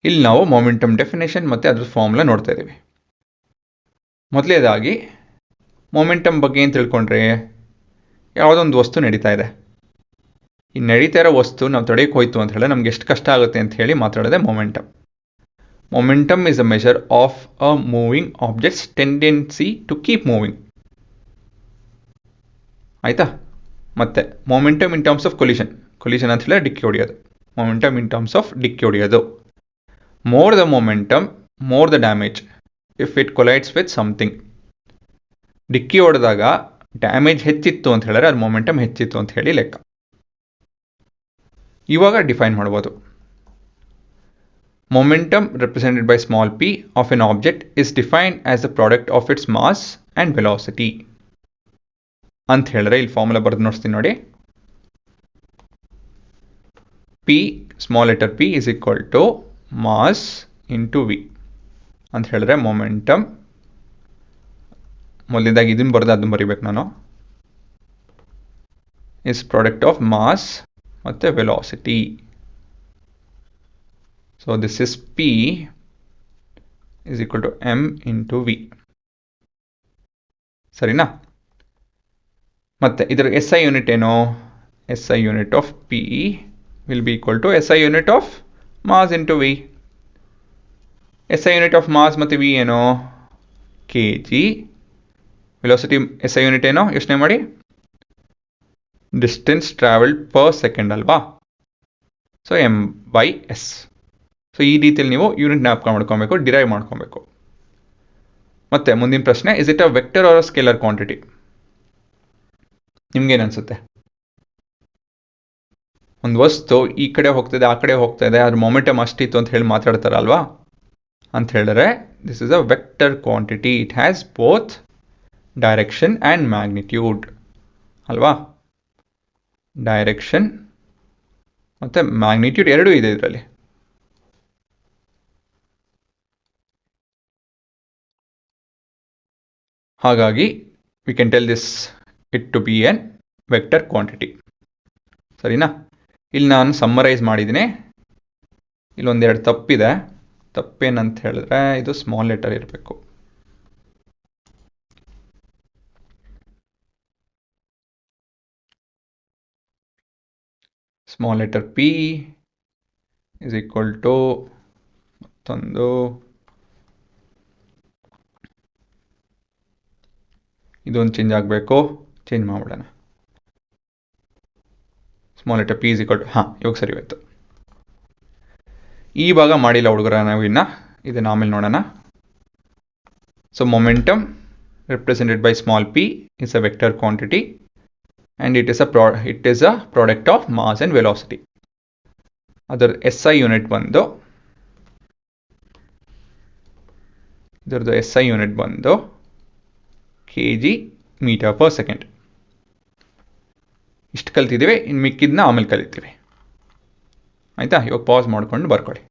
ಇಲ್ಲಿ ನಾವು momentum definition ಮತ್ತು ಅದ್ರ ಫಾರ್ಮುಲಾ ನೋಡ್ತಾ ಇದ್ದೀವಿ. ಮೊದಲನೇದಾಗಿ ಮೊಮೆಂಟಮ್ ಬಗ್ಗೆ ಏನು ತಿಳ್ಕೊಂಡ್ರೆ, ಯಾವುದೊಂದು ವಸ್ತು ನಡೀತಾ ಇದೆ, ಈ ನಡೀತಾ ಇರೋ ವಸ್ತು ನಾವು ತಡೆಯಕ್ಕೆ ಹೋಯ್ತು ಅಂತ ಹೇಳಿದ್ರೆ ನಮ್ಗೆ ಎಷ್ಟು ಕಷ್ಟ ಆಗುತ್ತೆ ಅಂತ ಹೇಳಿ ಮಾತಾಡೋದೆ momentum. Momentum is a measure of a moving objects tendency to keep moving. ಆಯಿತಾ? ಮತ್ತೆ momentum in terms of collision ಅಂತ ಹೇಳಿದ್ರೆ ಡಿಕ್ಕಿ ಹೊಡೆಯೋದು. ಮೊಮೆಂಟಮ್ ಇನ್ ಟರ್ಮ್ಸ್ ಆಫ್ ಡಿಕ್ಕಿ ಹೊಡೆಯೋದು. More the momentum more the damage if it colloids with something. ಡಿಕ್ಕಿ ಹೊಡೆದಾಗ ಡ್ಯಾಮೇಜ್ ಹೆಚ್ಚಿತ್ತು ಅಂತ ಹೇಳಿದ್ರೆ ಅದು ಮೊಮೆಂಟಮ್ ಹೆಚ್ಚಿತ್ತು ಅಂತ ಹೇಳಿ ಲೆಕ್ಕ. ಇವಾಗ ಡಿಫೈನ್ ಮಾಡ್ಬೋದು. Momentum represented by small p of an object is defined as the product of its mass and velocity ಅಂತ ಹೇಳಿದ್ರೆ ಇಲ್ಲಿ ಫಾರ್ಮುಲಾ ಬರೆದು ನೋಡ್ತೀನಿ ನೋಡಿ. p small letter p is equal to mass into v ಅಂತ ಹೇಳಿದ್ರೆ ಮೊಮೆಂಟಮ್, ಮೊದಲಿಂದಾಗಿ ಇದನ್ನು ಬರೆದು ಅದನ್ನು ಬರೀಬೇಕು ನಾನು, ಇಸ್ ಪ್ರಾಡಕ್ಟ್ ಆಫ್ ಮಾಸ್ ಮತ್ತು velocity. So this is p is equal to m into v. ಸರಿನಾ? ಮತ್ತೆ ಇದರ SI ಯೂನಿಟ್ ಏನು? SI unit of p will be equal to SI unit of mass into v. SI unit of mass ಮತ್ತು v ಏನು? kg. Velocity SI unit ಏನು ಯೋಚನೆ ಮಾಡಿ? Distance travelled per second ಅಲ್ವಾ? So m/s. ಸೊ ಈ ರೀತಿಯಲ್ಲಿ ನೀವು ಯೂನಿಟ್ ಜ್ಞಾಪಕ ಮಾಡ್ಕೊಬೇಕು, ಡಿರೈವ್ ಮಾಡ್ಕೊಬೇಕು. ಮತ್ತೆ ಮುಂದಿನ ಪ್ರಶ್ನೆ, is it a vector or a scalar quantity? ನಿಮ್ಗೇನು ಅನ್ಸುತ್ತೆ? ಒಂದು ವಸ್ತು ಈ ಕಡೆ ಹೋಗ್ತದೆ ಆ ಕಡೆ ಹೋಗ್ತಾ ಇದೆ, ಅದ್ರ ಮೊಮೆಂಟಮ್ ಅಷ್ಟಿತ್ತು ಅಂತ ಹೇಳಿ ಮಾತಾಡ್ತಾರಲ್ವಾ? ಅಂತ ಹೇಳಿದ್ರೆ this is a vector quantity. It has both direction and magnitude ಅಲ್ವಾ? ಡೈರೆಕ್ಷನ್ ಮತ್ತು ಮ್ಯಾಗ್ನಿಟ್ಯೂಡ್ ಎರಡೂ ಇದೆ ಇದರಲ್ಲಿ. ಹಾಗಾಗಿ we can tell this it to be an vector quantity. ಸರಿನಾ? ಇಲ್ಲಿ ನಾನು ಸಮ್ಮರೈಸ್ ಮಾಡಿದ್ದೀನಿ. ಇಲ್ಲೊಂದೆರಡು ತಪ್ಪಿದೆ. ತಪ್ಪೇನಂತ ಹೇಳಿದ್ರೆ ಇದು ಸ್ಮಾಲ್ ಲೆಟರ್ ಇರಬೇಕು. Small letter p is equal to ಮತ್ತೊಂದು, ಇದೊಂದು ಚೇಂಜ್ ಆಗಬೇಕು, ಚೇಂಜ್ ಮಾಡಿಬಿಡೋಣ. Small letter p is equal to, ಇವಾಗ ಸರಿ ಹೋಯ್ತು. ಈ ಭಾಗ ಮಾಡಿಲ್ಲ ಹುಡುಗರ ನಾವು ಇನ್ನು, ಇದನ್ನು ಆಮೇಲೆ ನೋಡೋಣ. So momentum represented by small p is a vector quantity and it is a product of mass and velocity. ಅದರ SI ಯೂನಿಟ್ ಬಂದು, ಇದರದ್ದು SI ಯೂನಿಟ್ ಬಂದು kg ಮೀಟರ್ ಪರ್ ಸೆಕೆಂಡ್. ಇಷ್ಟು ಕಲ್ತಿದ್ದೀವಿ, ಇನ್ನು ಮಿಕ್ಕಿದ್ದನ್ನ ಆಮೇಲೆ ಕಲಿತೀವಿ. ಆಯಿತಾ? ಇವಾಗ ಪಾಸ್ ಮಾಡ್ಕೊಂಡು ಬರ್ಕೊಳ್ಳಿ.